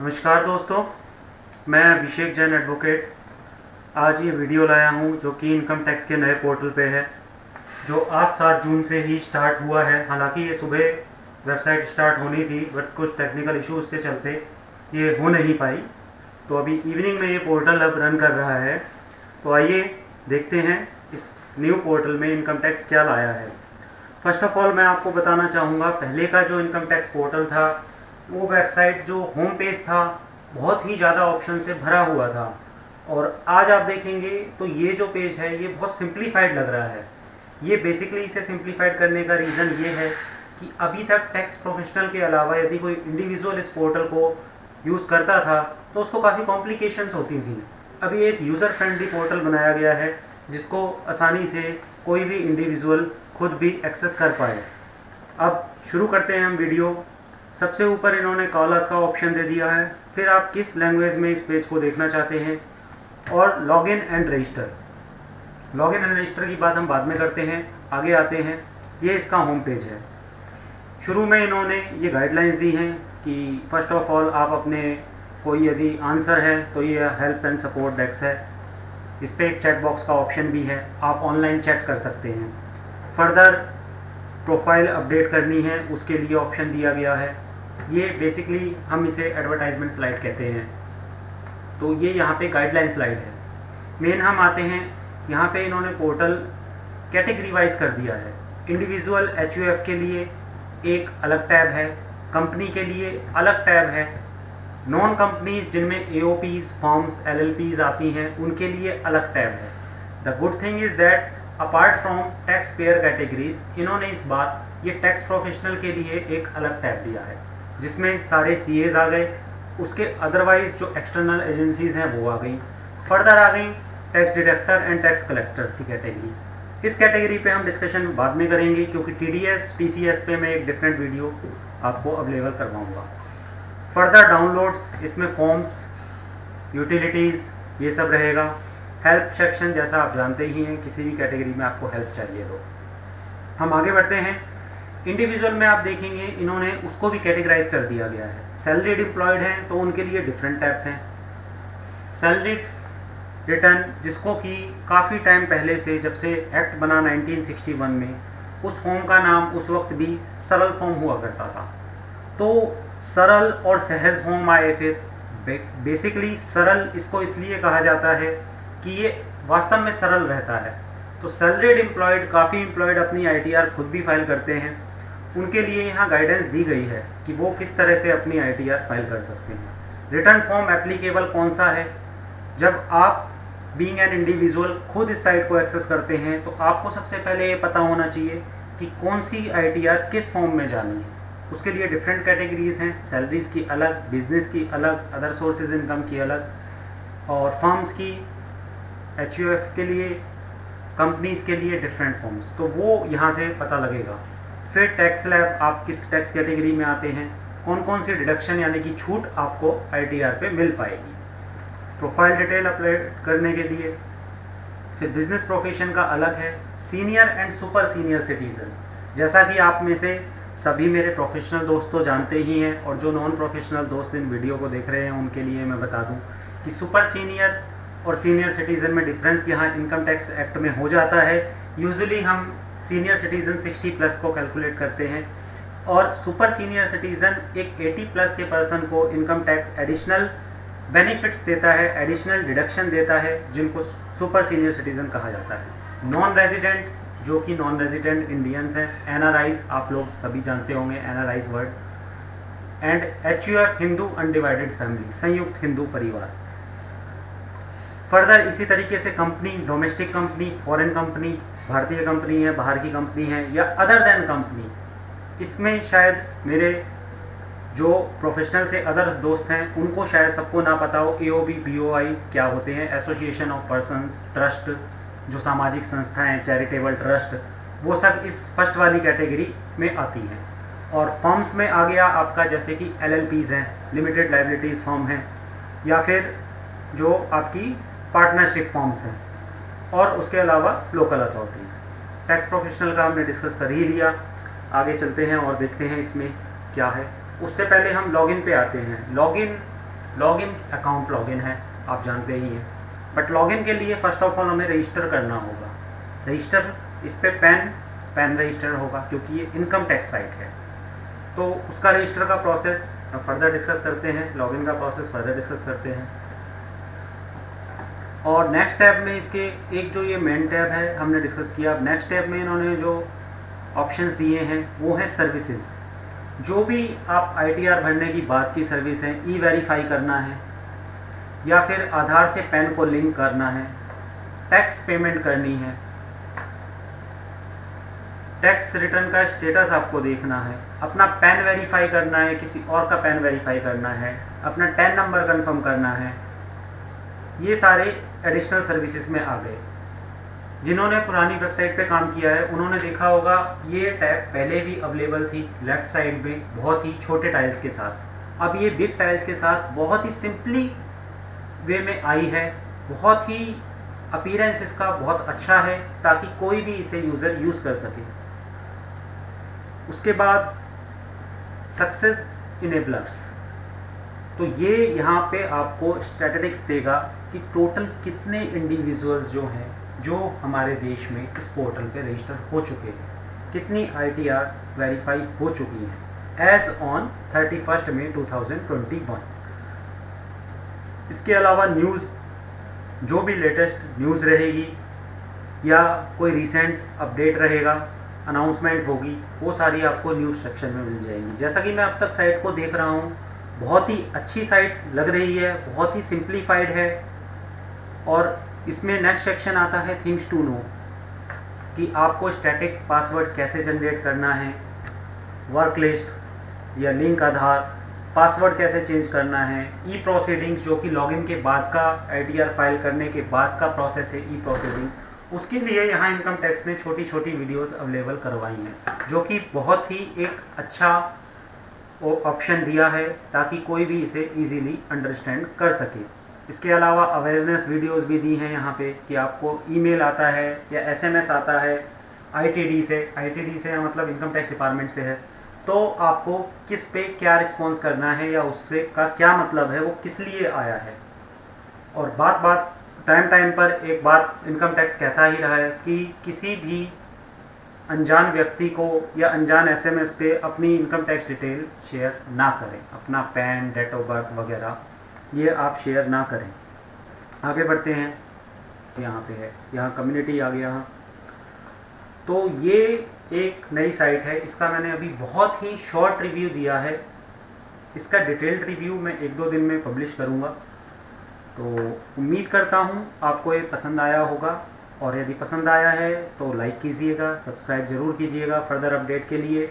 नमस्कार दोस्तों, मैं अभिषेक जैन एडवोकेट आज ये वीडियो लाया हूँ जो कि इनकम टैक्स के नए पोर्टल पे है, जो आज 7 जून से ही स्टार्ट हुआ है। हालांकि ये सुबह वेबसाइट स्टार्ट होनी थी, बट कुछ टेक्निकल इश्यूज़ के चलते ये हो नहीं पाई। तो अभी इवनिंग में ये पोर्टल अब रन कर रहा है। तो आइए देखते हैं इस न्यू पोर्टल में इनकम टैक्स क्या लाया है। फर्स्ट ऑफ ऑल मैं आपको बताना चाहूँगा, पहले का जो इनकम टैक्स पोर्टल था, वो वेबसाइट जो होम पेज था बहुत ही ज़्यादा ऑप्शन से भरा हुआ था, और आज आप देखेंगे तो ये जो पेज है ये बहुत सिंप्लीफाइड लग रहा है। ये बेसिकली इसे सिंप्लीफाइड करने का रीज़न ये है कि अभी तक टैक्स प्रोफेशनल के अलावा यदि कोई इंडिविजुअल इस पोर्टल को यूज़ करता था तो उसको काफ़ी कॉम्प्लिकेशंस होती थी। अभी एक यूज़र फ्रेंडली पोर्टल बनाया गया है जिसको आसानी से कोई भी इंडिविजुअल खुद भी एक्सेस कर पाए। अब शुरू करते हैं हम वीडियो। सबसे ऊपर इन्होंने कॉलर्स का ऑप्शन दे दिया है, फिर आप किस लैंग्वेज में इस पेज को देखना चाहते हैं, और login and register. Login and register की बात हम बाद में करते हैं, आगे आते हैं। ये इसका होम पेज है। शुरू में इन्होंने ये गाइडलाइंस दी हैं कि फर्स्ट ऑफ ऑल आप अपने कोई यदि आंसर है तो ये हेल्प एंड सपोर्ट डेस्क है। इस पर एक चैट बॉक्स का ऑप्शन भी है, आप ऑनलाइन चैट कर सकते हैं। फर्दर प्रोफाइल अपडेट करनी है उसके लिए ऑप्शन दिया गया है। ये बेसिकली हम इसे एडवर्टाइजमेंट स्लाइड कहते हैं। तो ये यहाँ पे गाइडलाइन स्लाइड है। मेन हम आते हैं, यहाँ पे इन्होंने पोर्टल कैटेगरी वाइज कर दिया है। इंडिविजुअल एचयूएफ के लिए एक अलग टैब है, कंपनी के लिए अलग टैब है, नॉन कंपनीज जिनमें एओपीज फॉर्म्स एलएलपीज आती हैं उनके लिए अलग टैब है। The good thing is that apart from tax payer categories, इन्होंने इस बार ये टैक्स प्रोफेशनल के लिए एक अलग टैब दिया है जिसमें सारे सीएज आ गए। उसके अदरवाइज जो एक्सटर्नल एजेंसीज हैं वो आ गई। फर्दर आ गई tax deductor and tax collectors की कैटेगरी। इस कैटेगरी पे हम डिस्कशन बाद में करेंगे क्योंकि टीडीएस टीसीएस पे मैं एक डिफरेंट वीडियो आपको अवेलेबल करवाऊँगा। फर्दर डाउनलोड्स, इसमें फॉर्म्स, यूटिलिटीज़, ये सब रहेगा। हेल्प सेक्शन, जैसा आप जानते ही हैं किसी भी कैटेगरी में आपको हेल्प चाहिए तो। हम आगे बढ़ते हैं। इंडिविजुअल में आप देखेंगे इन्होंने उसको भी कैटेगराइज कर दिया गया है। सैलरीड एम्प्लॉयड हैं तो उनके लिए डिफरेंट टैब्स हैं। सैलरीड रिटर्न, जिसको कि काफ़ी टाइम पहले से, जब से एक्ट बना 1961 में, उस फॉर्म का नाम उस वक्त भी सरल फॉर्म हुआ करता था। तो सरल और सहज फॉर्म आए। फिर बेसिकली सरल इसको इसलिए कहा जाता है कि ये वास्तव में सरल रहता है। तो सैलरीड एम्प्लॉयड, काफ़ी एम्प्लॉयड अपनी आईटीआर खुद भी फाइल करते हैं, उनके लिए यहाँ गाइडेंस दी गई है कि वो किस तरह से अपनी आईटीआर फाइल कर सकते हैं। रिटर्न फॉर्म एप्लीकेबल कौन सा है? जब आप बीइंग एन इंडिविजुअल खुद इस साइट को एक्सेस करते हैं तो आपको सबसे पहले ये पता होना चाहिए कि कौन सी आईटीआर किस फॉर्म में जानी है। उसके लिए डिफरेंट कैटेगरीज हैं, सैलरीज की अलग, बिजनेस की अलग, अदर सोर्सेज इनकम की अलग, और फर्म्स की, एचयूएफ के लिए, कंपनीज़ के लिए डिफरेंट फॉर्म्स। तो वो यहाँ से पता लगेगा। फिर टैक्स स्लैब, आप किस टैक्स कैटेगरी में आते हैं, कौन कौन सी डिडक्शन यानी कि छूट आपको आईटीआर पे मिल पाएगी। प्रोफाइल डिटेल अपलोड करने के लिए। फिर बिजनेस प्रोफेशन का अलग है, senior and super senior citizen. जैसा कि आप में से सभी मेरे प्रोफेशनल दोस्त तो जानते ही हैं, और जो नॉन प्रोफेशनल दोस्त इन वीडियो को देख रहे हैं उनके लिए मैं बता दूं कि सुपर सीनियर और सीनियर सिटीज़न में डिफरेंस यहाँ इनकम टैक्स एक्ट में हो जाता है। यूजुअली हम सीनियर सिटीज़न 60 प्लस को कैलकुलेट करते हैं, और सुपर सीनियर सिटीज़न एक 80 प्लस के पर्सन को इनकम टैक्स एडिशनल बेनिफिट्स देता है, एडिशनल डिडक्शन देता है, जिनको सुपर सीनियर सिटीज़न कहा जाता है। नॉन रेजिडेंट, जो कि नॉन रेजिडेंट इंडियंस हैं, एनआरआईज, आप लोग सभी जानते होंगे NRIs word, and HUF, Hindu undivided family, संयुक्त हिंदू परिवार। फर्दर इसी तरीके से company, domestic company, foreign company, भारतीय कंपनी है, बाहर की कंपनी है, या अदर देन कंपनी। इसमें शायद मेरे जो प्रोफेशनल से अदर दोस्त हैं उनको शायद सबको ना पता हो एओबी बीओआई क्या होते हैं, एसोसिएशन ऑफ पर्संस, ट्रस्ट, जो सामाजिक संस्थाएं, चैरिटेबल ट्रस्ट, वो सब इस फर्स्ट वाली कैटेगरी में आती हैं। और फर्म्स में आ गया आपका जैसे कि एलएलपीज हैं, लिमिटेड लाइबिलिटीज़ फर्म हैं, या फिर जो आपकी पार्टनरशिप फर्म्स हैं, और उसके अलावा लोकल अथॉरिटीज़। टैक्स प्रोफेशनल का हमने डिस्कस कर ही लिया। आगे चलते हैं और देखते हैं इसमें क्या है। उससे पहले हम लॉगिन पे आते हैं। लॉगिन लॉगिन अकाउंट लॉगिन है, आप जानते ही हैं। बट लॉगिन के लिए फ़र्स्ट ऑफ ऑल हमें रजिस्टर करना होगा। रजिस्टर, इस पर पैन रजिस्टर होगा क्योंकि ये इनकम टैक्स साइट है। तो उसका रजिस्टर का प्रोसेस फर्दर डिस्कस करते हैं, लॉगिन का प्रोसेस फर्दर डिस्कस करते हैं। और नेक्स्ट टैब में इसके एक जो ये मेन टैब है हमने डिस्कस किया। नेक्स्ट टैब में इन्होंने जो ऑप्शंस दिए हैं वो है सर्विसेज। जो भी आप ITR भरने की बात की सर्विस है, ई-वेरीफाई करना है या फिर आधार से पैन को लिंक करना है, टैक्स पेमेंट करनी है, टैक्स रिटर्न का स्टेटस आपको देखना है, अपना पैन वेरीफाई करना है, किसी और का पैन वेरीफाई करना है, अपना टैन नंबर कंफर्म करना है, ये सारे एडिशनल सर्विसेज में आ गए। जिन्होंने पुरानी वेबसाइट पे काम किया है उन्होंने देखा होगा ये टैब पहले भी अवेलेबल थी लेफ़्ट साइड में बहुत ही छोटे टाइल्स के साथ। अब ये बिग टाइल्स के साथ बहुत ही सिंपली वे में आई है। बहुत ही अपीयरेंस इसका बहुत अच्छा है ताकि कोई भी इसे यूज़र यूज़ कर सके। उसके बाद सक्सेस इनेबलर्स, तो ये यहाँ पे आपको स्टैटिस्टिक्स देगा कि टोटल कितने इंडिविजुअल्स जो हैं जो हमारे देश में इस पोर्टल पे रजिस्टर हो चुके हैं, कितनी ITR वेरीफाई हो चुकी हैं एज ऑन 31 मई 2021। इसके अलावा न्यूज़, जो भी लेटेस्ट न्यूज़ रहेगी या कोई रिसेंट अपडेट रहेगा, अनाउंसमेंट होगी, वो सारी आपको न्यूज़ सेक्शन में मिल जाएंगी। जैसा कि मैं अब तक साइट को देख रहा हूँ, बहुत ही अच्छी साइट लग रही है, बहुत ही सिंप्लीफाइड है। और इसमें नेक्स्ट सेक्शन आता है थिंग्स टू नो, कि आपको स्टैटिक पासवर्ड कैसे जनरेट करना है, वर्क लिस्ट या लिंक आधार, पासवर्ड कैसे चेंज करना है, ई प्रोसीडिंग्स जो कि लॉगिन के बाद का ITR फाइल करने के बाद का प्रोसेस है, ई प्रोसीडिंग, उसके लिए यहाँ इनकम टैक्स ने छोटी छोटी वीडियोस अवेलेबल करवाई हैं जो कि बहुत ही एक अच्छा ऑप्शन दिया है ताकि कोई भी इसे इजीली अंडरस्टैंड कर सके। इसके अलावा अवेयरनेस वीडियोस भी दी हैं यहाँ पे कि आपको ईमेल आता है या SMS आता है ITD से मतलब इनकम टैक्स डिपार्टमेंट से है, तो आपको किस पे क्या रिस्पॉन्स करना है या उससे का क्या मतलब है, वो किस लिए आया है। और बात टाइम पर एक बात इनकम टैक्स कहता ही रहा है कि किसी भी अनजान व्यक्ति को या अनजान SMS पे अपनी इनकम टैक्स डिटेल शेयर ना करें, अपना पैन, डेट ऑफ बर्थ वगैरह ये आप शेयर ना करें। आगे बढ़ते हैं, यहाँ पे है, यहाँ कम्युनिटी आ गया। तो ये एक नई साइट है, इसका मैंने अभी बहुत ही शॉर्ट रिव्यू दिया है। इसका डिटेल्ड रिव्यू मैं 1-2 दिन में पब्लिश करूँगा। तो उम्मीद करता हूँ आपको ये पसंद आया होगा, और यदि पसंद आया है तो लाइक कीजिएगा, सब्सक्राइब ज़रूर कीजिएगा फर्दर अपडेट के लिए।